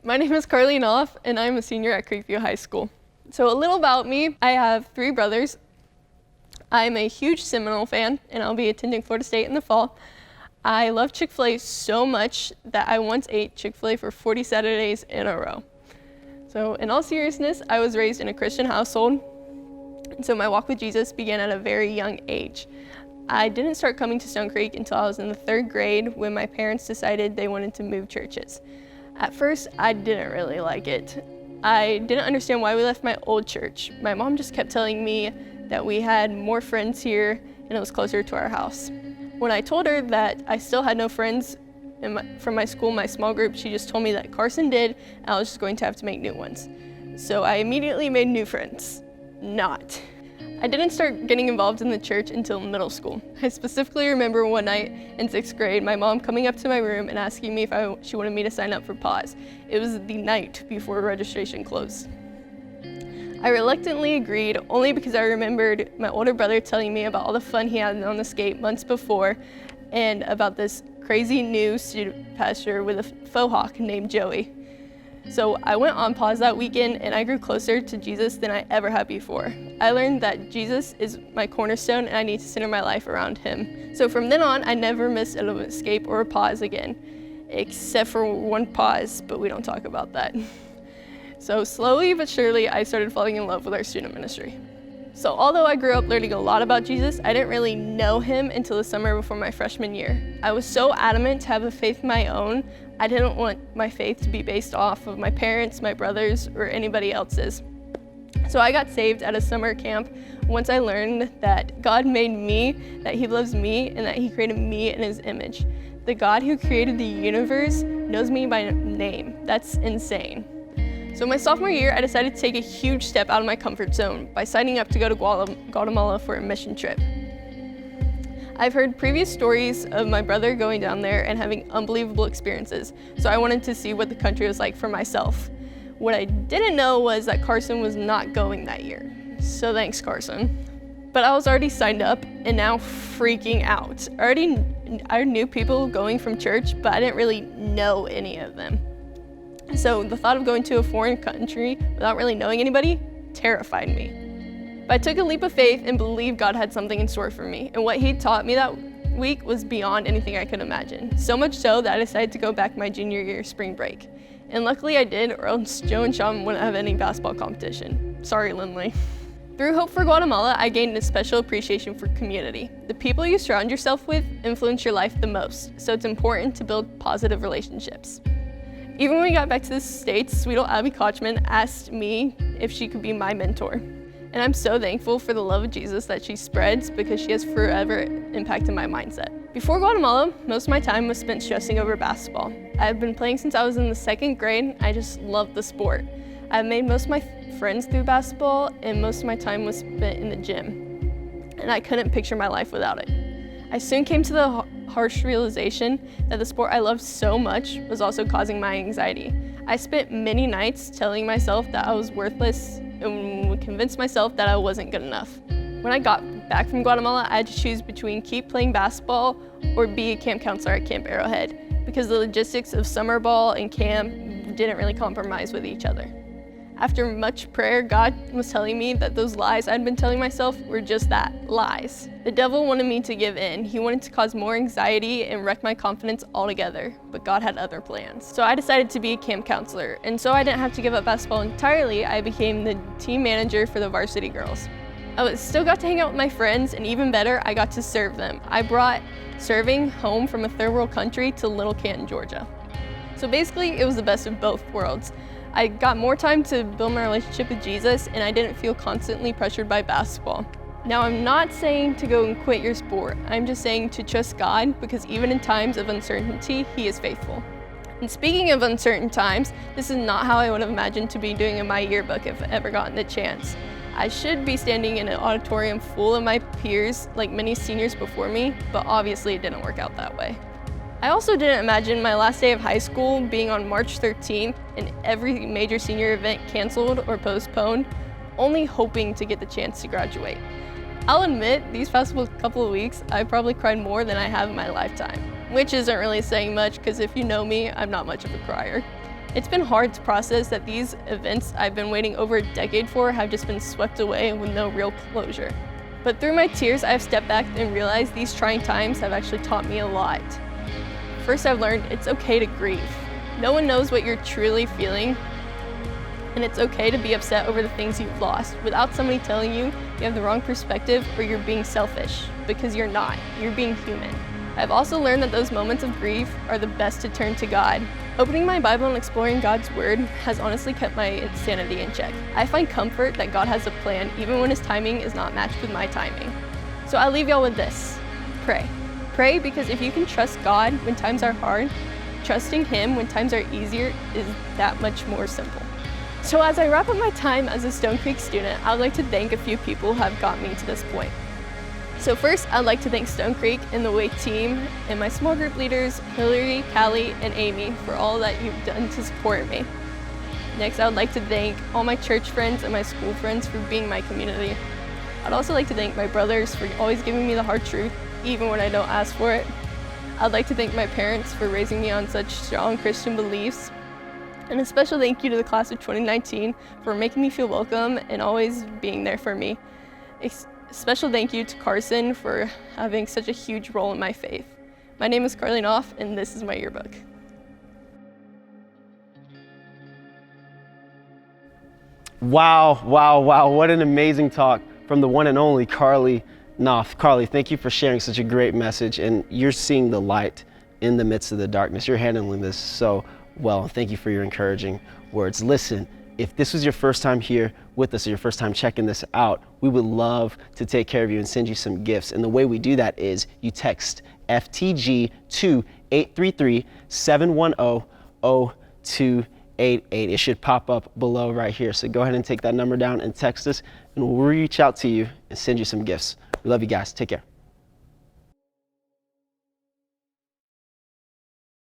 My name is Knauff, and I'm a senior at Creekview High School. So a little about me, I have 3 brothers. I'm a huge Seminole fan, and I'll be attending Florida State in the fall. I love Chick-fil-A so much that I once ate Chick-fil-A for 40 Saturdays in a row. So in all seriousness, I was raised in a Christian household, and so my walk with Jesus began at a very young age. I didn't start coming to Stonecreek until I was in the 3rd grade when my parents decided they wanted to move churches. At first, I didn't really like it. I didn't understand why we left my old church. My mom just kept telling me that we had more friends here and it was closer to our house. When I told her that I still had no friends from my school, my small group, she just told me that Carson did and I was just going to have to make new ones. So I immediately made new friends. Not. I didn't start getting involved in the church until middle school. I specifically remember one night in 6th grade, my mom coming up to my room and asking me if she wanted me to sign up for PAWS. It was the night before registration closed. I reluctantly agreed only because I remembered my older brother telling me about all the fun he had on the skate months before and about this crazy new student pastor with a faux hawk named Joey. So I went on PAWS that weekend and I grew closer to Jesus than I ever had before. I learned that Jesus is my cornerstone and I need to center my life around him. So from then on, I never missed an escape or a PAWS again, except for one PAWS, but we don't talk about that. So slowly but surely, I started falling in love with our student ministry. So although I grew up learning a lot about Jesus, I didn't really know him until the summer before my freshman year. I was so adamant to have a faith of my own, I didn't want my faith to be based off of my parents, my brothers, or anybody else's. So I got saved at a summer camp once I learned that God made me, that he loves me, and that he created me in his image. The God who created the universe knows me by name. That's insane. So my sophomore year, I decided to take a huge step out of my comfort zone by signing up to go to Guatemala for a mission trip. I've heard previous stories of my brother going down there and having unbelievable experiences, so I wanted to see what the country was like for myself. What I didn't know was that Carson was not going that year. So thanks, Carson. But I was already signed up and now freaking out. I knew people going from church, but I didn't really know any of them. So the thought of going to a foreign country without really knowing anybody terrified me. But I took a leap of faith and believed God had something in store for me. And what he taught me that week was beyond anything I could imagine. So much so that I decided to go back my junior year spring break. And luckily I did, or else Joe and Sean wouldn't have any basketball competition. Sorry, Lindley. Through Hope for Guatemala, I gained a special appreciation for community. The people you surround yourself with influence your life the most, so it's important to build positive relationships. Even when we got back to the States, sweet old Abby Kochman asked me if she could be my mentor. And I'm so thankful for the love of Jesus that she spreads because she has forever impacted my mindset. Before Guatemala, most of my time was spent stressing over basketball. I've been playing since I was in the 2nd grade. I just love the sport. I've made most of my friends through basketball and most of my time was spent in the gym. And I couldn't picture my life without it. I soon came to the harsh realization that the sport I loved so much was also causing my anxiety. I spent many nights telling myself that I was worthless and would convince myself that I wasn't good enough. When I got back from Guatemala, I had to choose between keep playing basketball or be a camp counselor at Camp Arrowhead because the logistics of summer ball and camp didn't really compromise with each other. After much prayer, God was telling me that those lies I'd been telling myself were just that, lies. The devil wanted me to give in. He wanted to cause more anxiety and wreck my confidence altogether, but God had other plans. So I decided to be a camp counselor, and so I didn't have to give up basketball entirely. I became the team manager for the varsity girls. I still got to hang out with my friends, and even better, I got to serve them. I brought serving home from a 3rd world country to Little Canton, Georgia. So basically, it was the best of both worlds. I got more time to build my relationship with Jesus, and I didn't feel constantly pressured by basketball. Now, I'm not saying to go and quit your sport. I'm just saying to trust God, because even in times of uncertainty, he is faithful. And speaking of uncertain times, this is not how I would have imagined to be doing in my yearbook if I ever gotten the chance. I should be standing in an auditorium full of my peers, like many seniors before me, but obviously it didn't work out that way. I also didn't imagine my last day of high school being on March 13th and every major senior event canceled or postponed, only hoping to get the chance to graduate. I'll admit, these past couple of weeks, I probably cried more than I have in my lifetime, which isn't really saying much because if you know me, I'm not much of a crier. It's been hard to process that these events I've been waiting over a decade for have just been swept away with no real closure. But through my tears, I've stepped back and realized these trying times have actually taught me a lot. First, I've learned it's okay to grieve. No one knows what you're truly feeling, and it's okay to be upset over the things you've lost without somebody telling you you have the wrong perspective or you're being selfish, because you're not. You're being human. I've also learned that those moments of grief are the best to turn to God. Opening my Bible and exploring God's Word has honestly kept my insanity in check. I find comfort that God has a plan even when His timing is not matched with my timing. So I'll leave y'all with this. Pray. Pray, because if you can trust God when times are hard, trusting Him when times are easier is that much more simple. So as I wrap up my time as a Stonecreek student, I'd like to thank a few people who have got me to this point. So first, I'd like to thank Stonecreek and the WAIT team and my small group leaders, Hillary, Callie, and Amy, for all that you've done to support me. Next, I would like to thank all my church friends and my school friends for being my community. I'd also like to thank my brothers for always giving me the hard truth, even when I don't ask for it. I'd like to thank my parents for raising me on such strong Christian beliefs. And a special thank you to the class of 2019 for making me feel welcome and always being there for me. Special thank you to Carson for having such a huge role in my faith. My name is Carly Knauff, and this is my yearbook. Wow, wow, wow, what an amazing talk from the one and only Carly Knauff. Carly, thank you for sharing such a great message, and you're seeing the light in the midst of the darkness. You're handling this so well. Thank you for your encouraging words. Listen, if this was your first time here with us or your first time checking this out, we would love to take care of you and send you some gifts. And the way we do that is you text FTG to 833-710-0288. It should pop up below right here. So go ahead and take that number down and text us, and we'll reach out to you and send you some gifts. We love you guys. Take care.